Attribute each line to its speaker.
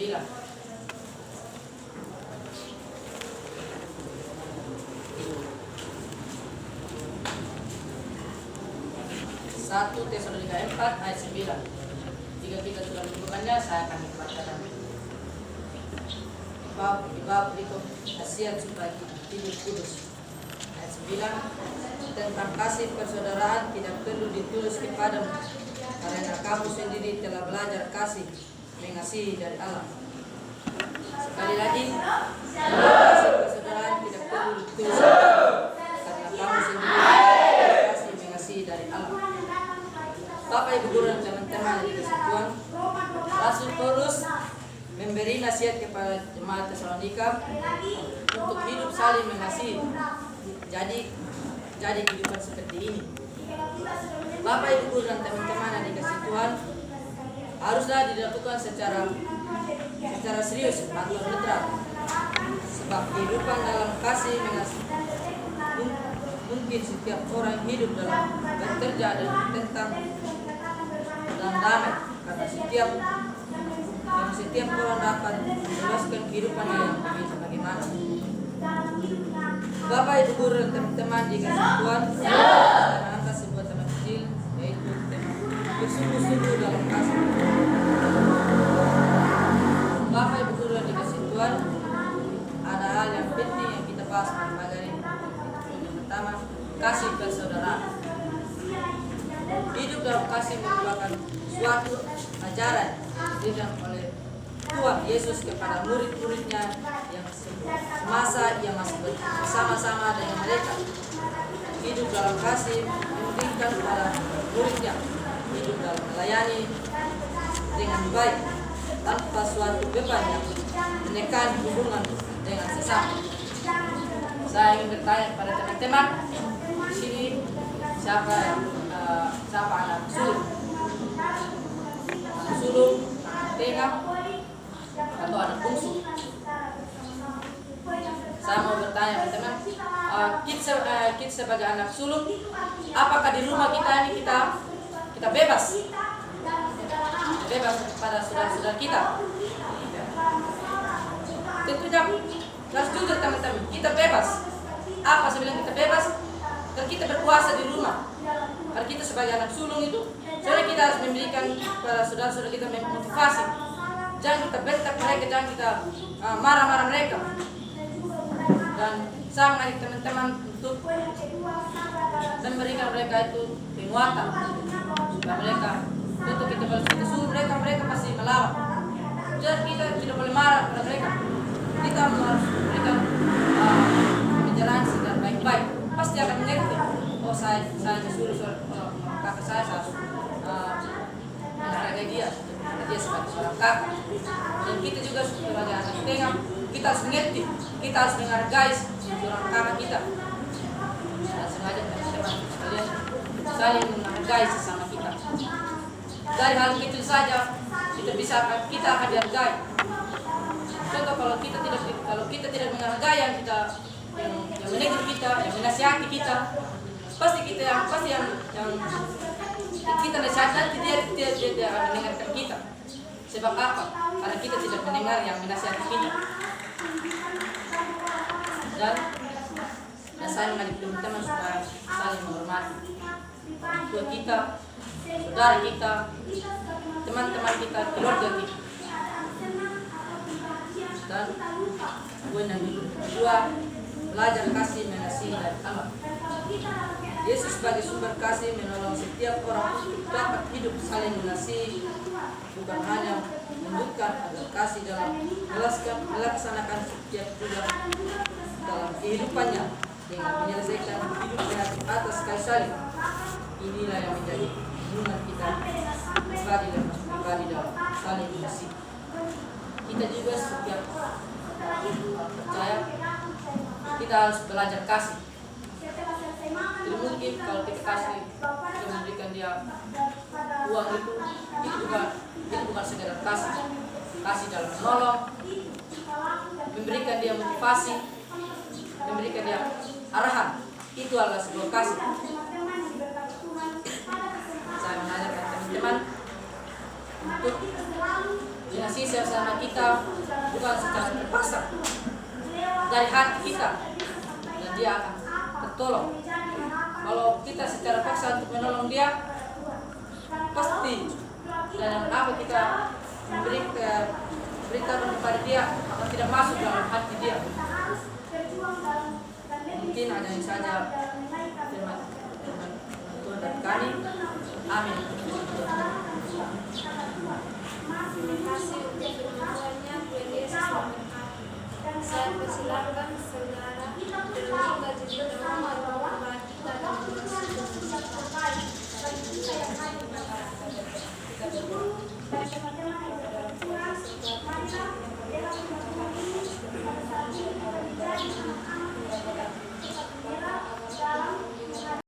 Speaker 1: 9. 1 Tesalonika 4 ayat 9. Jika kita sudah menemukannya, saya akan membacakan. Di bab itu nasihat supaya kita hidup kudus. Ayat 9, tentang kasih persaudaraan tidak perlu ditulis kepadamu, karena kamu sendiri telah belajar kasih mengasihi dari Allah. Sekali lagi, kasih persaudaraan tidak perlu ditulis karena kamu sendiri belajar kasih mengasihi dari Allah. Bapak Ibu Guru dan teman-teman di Tuhan, Rasul Paulus memberi nasihat kepada jemaat Tesalonika untuk hidup saling mengasihi. Jadi kehidupan seperti ini. Bapak Ibu Guru dan teman-teman yang dikasih Tuhan, haruslah dilakukan secara serius atau netral. Sebab kehidupan dalam kasih mengasihi mungkin setiap orang hidup dalam bekerja tentang dan damai, karena setiap orang dapat menjelaskan kehidupannya yang begitu bagaimana. Bapak Ibu Guru dan teman-teman dikasih Tuhan, saya angkat sebuah tema kecil, yaitu tema bersungguh-sungguh dalam kasih. Bapak Ibu Guru dan dikasih Tuhan, ada hal yang penting yang kita bahas pada pagi ini. Yang pertama, kasih persaudaraan. Hidup dalam kasih merupakan suatu ajaran diberikan oleh Tuhan Yesus kepada murid-muridnya yang semasa ia masih bersama-sama dengan mereka. Hidup dalam kasih memberikan kepada muridnya hidup dalam melayani dengan baik tanpa suatu beban yang menekan hubungan dengan sesama. Saya ingin bertanya kepada teman-teman di sini, siapa anak sulung? Anak sulung, tengah, atau anak bungsu? Saya mau bertanya teman-teman, kita sebagai anak sulung, apakah di rumah kita ini kita bebas pada saudara-saudara kita? Tentunya harus jujur teman-teman, kita bebas. Apa saya bilang kita bebas? Karena kita berkuasa di rumah. Karena kita sebagai anak sulung itu, sebenarnya kita harus memberikan kepada saudara-saudara kita motivasi. Jangan kita bentak mereka, jangan kita marah-marah mereka. Dan saya mengajak teman-teman untuk memberikan mereka itu penguatan supaya mereka, tentu kita kalau suruh mereka pasti melawan. Jadi kita tidak boleh marah pada mereka. Kita harus memberikan penjelasan secara baik-baik. Pasti akan mengerti. Oh, saya disuruh kakak saya harus menghargai dia sebagai seorang kakak. Dan kita juga sebagai anak tengah, kita harus mengerti, kita harus menghargai seorang kakak kita. Dan sengaja teman-teman sekalian saling menghargai sesama kita. Dari hal kecil saja kita akan dihargai. Contoh kalau kita tidak menghargai yang menegur kita, yang menasihati kita, pasti yang kita nasihat nanti dia akan mendengarkan kita. Sebab apa? Karena kita tidak mendengar yang menasihati kita. Dan saya mengajak teman-teman supaya saling menghormati orang tua kita, saudara kita, teman-teman kita, keluarga kita. Dan poin yang kedua, belajar kasih mengasihi dari Allah. Yesus sebagai sumber kasih menolong setiap orang untuk dapat hidup saling mengasihi, bukan hanya menunjukkan agar kasih dalam melaksanakan setiap tugas dalam kehidupannya dengan menyelesaikan hidupnya atas kasih saling. Inilah yang menjadi hubungan kita pribadi dan pribadi dalam saling mengasihi. Kita juga setiap percaya kita harus belajar kasih. Tidak mungkin kalau kita kasih, kita memberikan dia uang itu bukan sekedar kasih dalam menolong, memberikan dia motivasi, memberikan dia arahan. Itu adalah sebuah kasih. Saya mengajarkan teman-teman untuk mengasihi sesama kita bukan secara terpaksa dari hati kita, dan dia akan tertolong. Kalau kita secara paksa untuk menolong dia, pasti dan apa kita berikan kepada dia akan tidak masuk dalam hati dia. Mungkin hanya ini saja firman Tuhan dari kami. Amin.
Speaker 2: Terima kasih untuk firman Tuhannya. Tuhan Yesus memberkati. Saya persilakan saudara